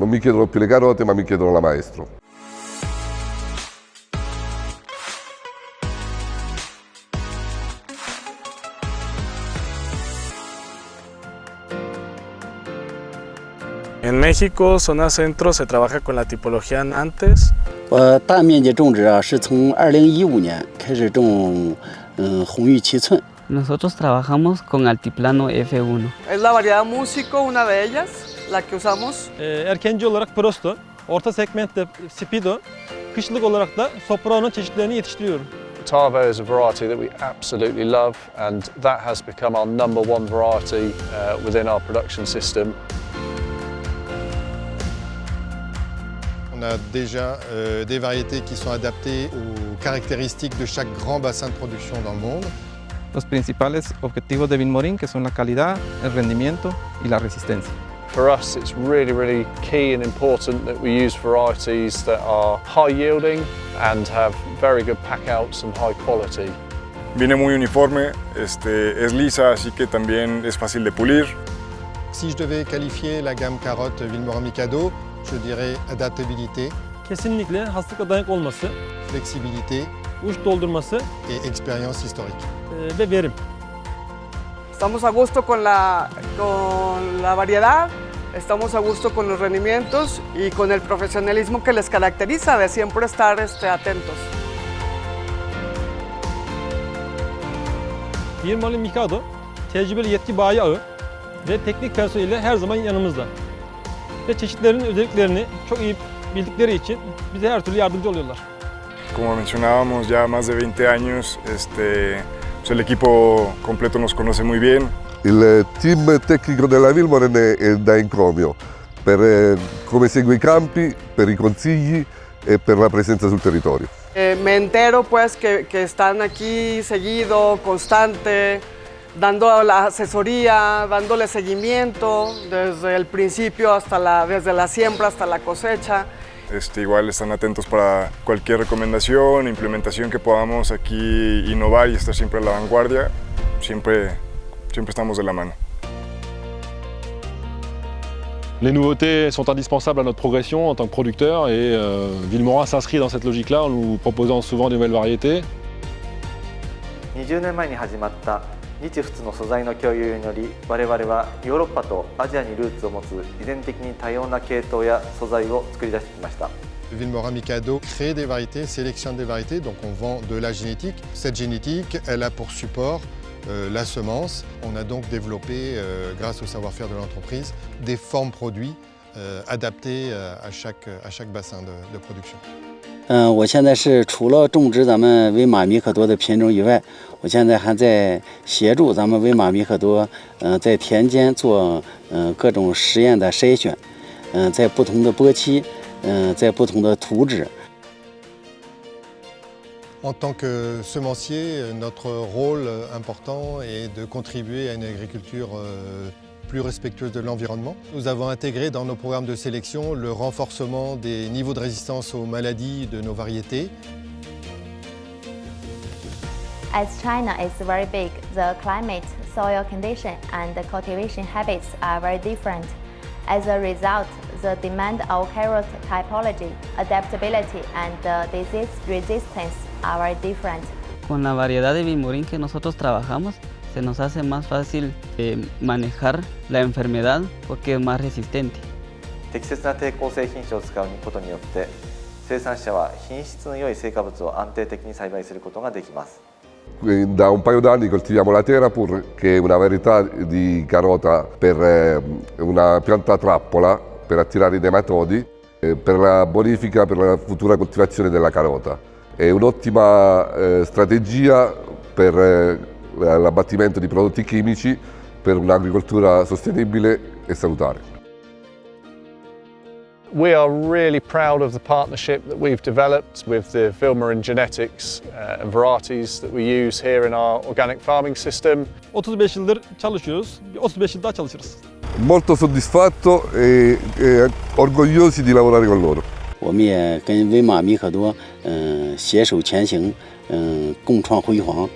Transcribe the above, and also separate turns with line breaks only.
Non mi chiedono più le carote, ma mi chiedono la maestro.
En México, zona centro, se trabaja con la tipología antes.
我大面积种植是从2015年开始种红玉7寸。
Nosotros trabajamos con altiplano F1.
Es la variedad músico, una de ellas, la que usamos.
Erkenci olarak Prosto, orta segmentte Speedo, kışlık olarak da Soprano çeşitlerini yetiştiriyorum.
Tavo is a variety that we absolutely love, and that has become our #1 variety within our production system.
On a déjà des variétés qui sont adaptées aux caractéristiques de chaque grand bassin de production dans le monde.
Los principales objetivos de Vilmorin, que son la calidad, el rendimiento y la resistencia.
For us, it's really key and important that we use varieties that are high yielding and have very good pack outs and high quality.
Viene muy uniforme, es lisa, así que también es fácil de pulir.
Si je devais qualifier la gamme carotte Vilmorin Mikado, je dirais adaptabilité,
Kesinlikle hastalığa dayanıklı olması,
flexibilité
uç doldurması
et expérience historique.
Ve verim.
Estamos a gusto con la variedad, estamos a gusto con los rendimientos y con el profesionalismo que les caracteriza de siempre estar atentos.
Vilmorin Mikado, tecrübeli yetki bayi ağı ve teknik personeliyle her zaman yanımızda. Ve çeşitlerin özelliklerini çok iyi bildikleri için bize her türlü yardımcı oluyorlar.
Como mencionábamos, ya más de 20 años, el equipo completo nos conoce muy bien.
Il team tecnico della Vilmorin è da encomio per come segue i campi, per i consigli e per la presenza sul territorio.
Me entero pues que están aquí seguido, constante, dando la asesoría, dándole seguimiento desde el principio desde la siembra hasta la cosecha.
Igual están atentos para cualquier recomendación, implementación que podamos aquí innovar y estar siempre a la vanguardia. Siempre estamos de la mano.
Les nouveautés sont indispensables à notre progression en tant que producteur et Vilmorin s'inscrit dans cette logique-là en nous proposant souvent de nouvelles variétés.
20年前に始まった日仏の素材の共有により、我々はヨーロッパとアジアにルーツを持つ遺伝的に多様な系統や素材を作り出してきました。
Vilmorin Mikado crée des variétés, sélectionne des variétés, donc on vend de la génétique. Cette génétique, elle a pour support la semence. On a donc développé, grâce au savoir-faire de l'entreprise, des formes produits adaptées à chaque bassin de production.
我现在是除了种植咱们威马米可多的品种以外，我现在还在协助咱们威马米可多，在田间做各种实验的筛选，在不同的播期，在不同的土质。
En tant que semencier, notre rôle important est de contribuer à une agriculture plus respectueuse de l'environnement. Nous avons intégré dans nos programmes de sélection le renforcement des niveaux de résistance aux maladies de nos variétés.
As China is very big, the climate, soil condition and the cultivation habits are very different. As a result, the demand of carrot typology, adaptability and disease resistance are very different.
Con la variedad de Vilmorin que nosotros trabajamos, se nos hace más fácil manejar la enfermedad porque es más resistente.
適切な抵抗性品種を使うことによって、生産者は品質の良い成果物を安定的に栽培することができます。
Da un paio d'anni coltiviamo la Terapur, che è una varietà di carota per una pianta trappola, per attirare i nematodi, per la bonifica, per la futura coltivazione della carota. È un'ottima strategia per l'abbattimento di prodotti chimici per un'agricoltura sostenibile e salutare.
We are really proud of the partnership that we've developed with the Vilmorin genetics and varieties that we use here in our organic farming system.
35 yıldır çalışıyoruz, 35 yıl daha çalışırız.
Molto soddisfatto e orgogliosi di lavorare con loro.
我们也跟威马米可多携手前行，共创辉煌。